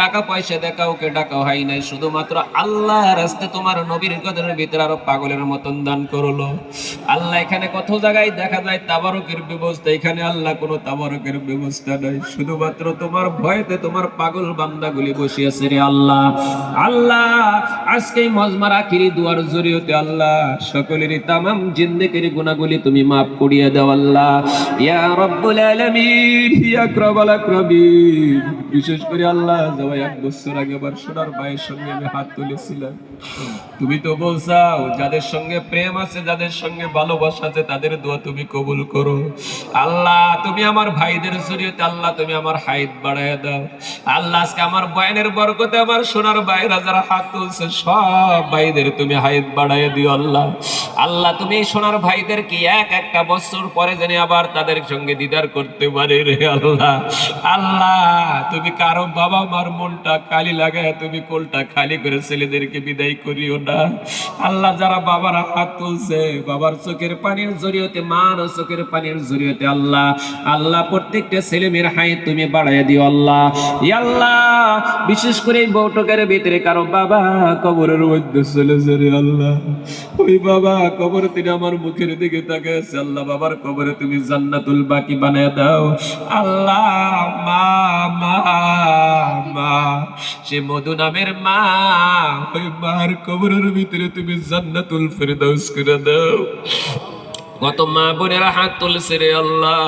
টাকা পয়সা দিয়ে কাউকে ডাকা হয় নাই, শুধুমাত্র আল্লাহ রাস্তায় তোমার নবীর কদরের ভিতরে আরো পাগলের মতন দান করলো। আল্লাহ এখানে কত জায়গায় দেখা যায় তাবারকের ব্যবস্থা, এখানে আল্লাহ কোনো তাবারকের ব্যবস্থা নাই, শুধুমাত্র তোমার ভয়তে তোমার পাগল বান্দাগুলি বসে আছে রে আল্লাহ। আল্লাহ আজকে এই মজমার আখিরি দুয়ার জরিয়তে আল্লাহ সকলেরই তামাম জিন্দেগির গুনাহগুলি তুমি মাফ করিয়ে দাও আল্লাহ। ইয়া রব্বুল আলামিন, ইয়া আকরামাল আকরামিন। বিশেষ করে আল্লাহ যাওয়া 1 বছর আগে আবার সোনার ভাইয়ের সঙ্গে আমি হাত তুলেছিলাম। তুমি তো বলছাও যাদের সঙ্গে প্রেম আছে, যাদের সঙ্গে ভালোবাসা আছে, তাদের দোয়া তুমি কবুল করো আল্লাহ। তুমি আমার ভাইদের জরিয়তে আল্লাহ তুমি আমার হায়াত বাড়ায় দাও আল্লাহ। আজকে আমার বয়ানের বরকতে আমার সোনার ভাইরা যারা হাত তুলছে সব ভাইদের তুমি হায়াত বাড়ায় দিও আল্লাহ। আল্লাহ তুমি এই সোনার ভাইদেরকে একটা বছর পরে জানি আবার তাদের সঙ্গে দিদার করতে পারে রে আল্লাহ। আল্লাহ তুমি কারো বাবা মার মনটা খালি লাগায় তুমি কোলটা খালি করে ছেলেদেরকে বিদায় করিও না আল্লাহ। যারা বাবার হাত তুলছে বাবার চোখের পানির জরিয়তে, মার চোখের পানির জরিয়তে আল্লাহ আল্লাহ প্রত্যেকটা ছেলে মেয়ের হায়াত তুমি বাড়াইয়া দিও আল্লাহ। ইয়া আল্লাহ বিশেষ করে এই বউটকের ভিতরে কারো বাবা কবরের মধ্যে চলে যাবে আল্লাহ, ওই বাবা কবর তিনি আমার মুখের দিকে তাকিয়ে আছে আল্লাহ, বাবার কবরে তুমি জান্নাতুল বাকি বানায় দাও আল্লাহ। মা মা মা সে মধু নামের মা, ওই মার কবরের ভিতরে তুমি জান্নাতুল ফেরদাউস করে দাও। কত মা বোনেরা হাত তুলছে রে আল্লাহ,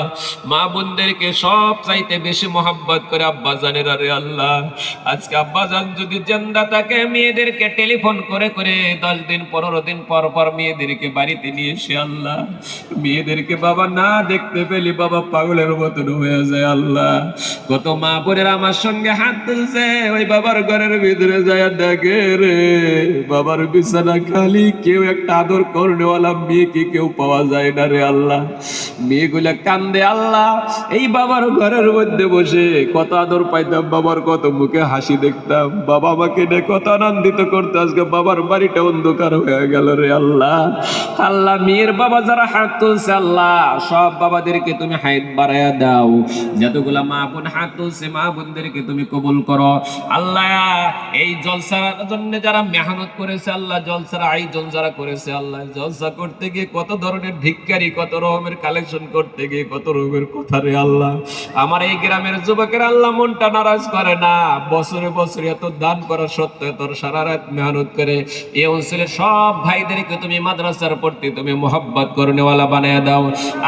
মা বোনদেরকে সব চাইতে বেশি মহাব্বত করে আব্বা জানেরা রে আল্লাহ। আজকে আব্বা জান যদি জিন্দা থাকে মেয়েদেরকে টেলিফোন করে করে 10 দিন 15 দিন পর পর মেয়েদেরকে বাড়িতে নিয়ে এসে আল্লাহ, মেয়েদেরকে বাবা না দেখতে পেলে বাবা পাগলের মতন হয়ে যায় আল্লাহ। কত মা বোনেরা আমার সঙ্গে হাত তুলছে, ওই বাবার ঘরের ভিতরে যায় দেখে রে বাবার বিছানা খালি, কেউ একটা আদর করনেওয়ালা মেয়েকে কেউ পাওয়া যায় না রে আল্লাহ। মেয়েগুলা কান্দে আল্লাহ, এই বাবার ঘরের মধ্যে বসে কত আদর পাইতাম, বাবার কত মুখে হাসি দেখতাম, বাবা আমাকে কত আনন্দিত করতো। আজকে বাবার বাড়িটা অন্ধকার হয়ে গেল রে আল্লাহ। আল্লাহ মেয়ের বাবা যারা হাত তুলছে আল্লাহ সব বাবাদেরকে তুমি হায়াত বাড়ায়া দাও। যতগুলা মা বোন হাত তুলছে মা বোনদেরকে তুমি কবুল করো আল্লাহ। এই জলসার জন্য যারা মেহনত করেছে আল্লাহ, জলসার আয়োজন যারা করেছে আল্লাহ, জলসা করতে গিয়ে কত ধরনের ভিক্ষারি, কত রকমের কালেকশন করতে গিয়ে কত রকমের কথা রে আল্লাহ। আমার এই গ্রামের যুবকের আল্লাহ মনটা নারাজ করে না, বছরে বছরে এত দান করা সত্ত্বেও তোর সারা রাত মেহনত করে এই অঞ্চলের সব ভাইদেরকে তুমি মাদ্রাসার প্রতি তুমি মোহাব্বত করনেওয়ালা বানায় দাও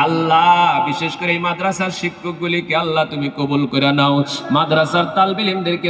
আল্লাহ। বিশেষ করে এই মাদ্রাসার শিক্ষকগুলিকে আল্লাহ তুমি কবুল করে নাও, মাদ্রাসার তালবে ইলমদেরকে